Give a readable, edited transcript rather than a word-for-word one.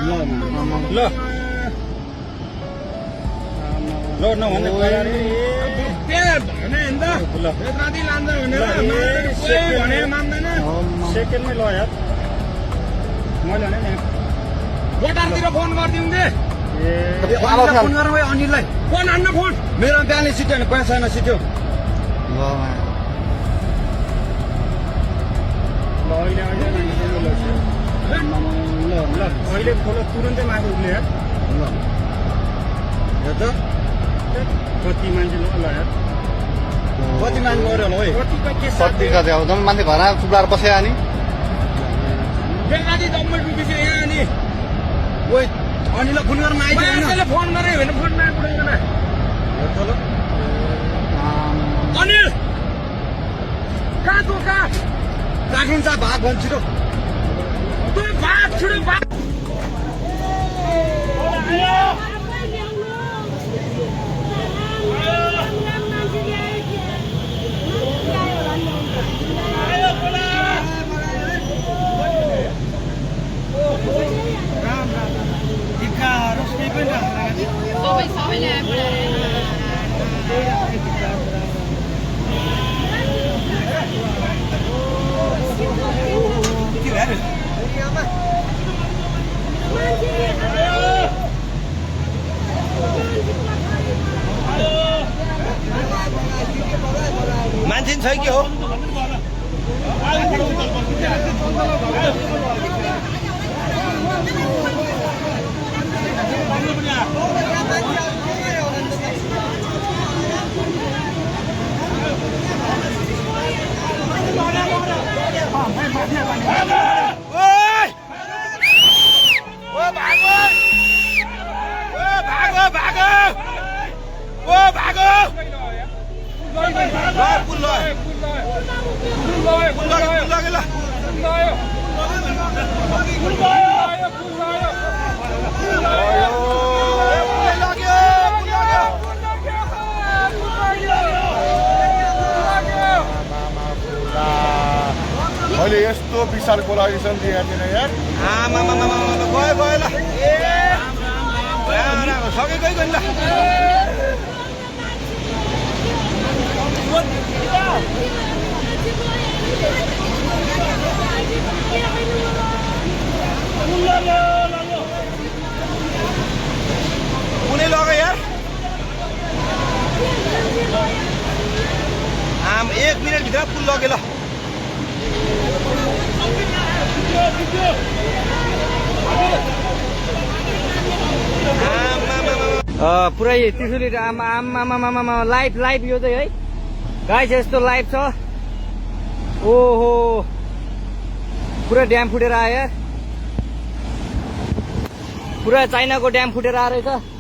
ल ल नभन्दा सेकेन्डमै ल यार मैले भने नि गोटारतिर फोन गरिदिउँ दे फोन गरौँ अनिललाई फोन हान्न फोन मेरो बिहानै सिट्यो भने पैसा छैन सिट्यो अहिले खोलो तुरन्तै माथि उठ्ने यार कति मान्छे ल यार कति मान्छे मऱ्यो होला है कति कति अब जम्मै मान्छे घर चुप्लाएर बस्यो अनि बेलुका जम्मै डुबिसक्यो यहाँ अनि ओइ अनिललाई फोन गर्न आइदियो मान्छेले फोन गरे भने फोन नआइपुग्दैन अनिल कहाँ तँ कहाँ राखिन्छ भाग भन्छ छिटो तँ भाग छिटो भाग मान्छे छ कि हो अहिले यस्तो विशाल पोलराइजेसन दिएन यार गयो गयो ल सके गइ गइ ल कुनै लग्यो यार आम 1 मिनट भित्र पुल लग्यो ल पुरै त्रिशुली आमा लाइभ लाइभ यो चाहिँ है गाइस यस्तो लाइभ छ ओहो पुरा ड्याम फुटेर आयो पुरा चाइनाको ड्याम फुटेर आएर रहेछ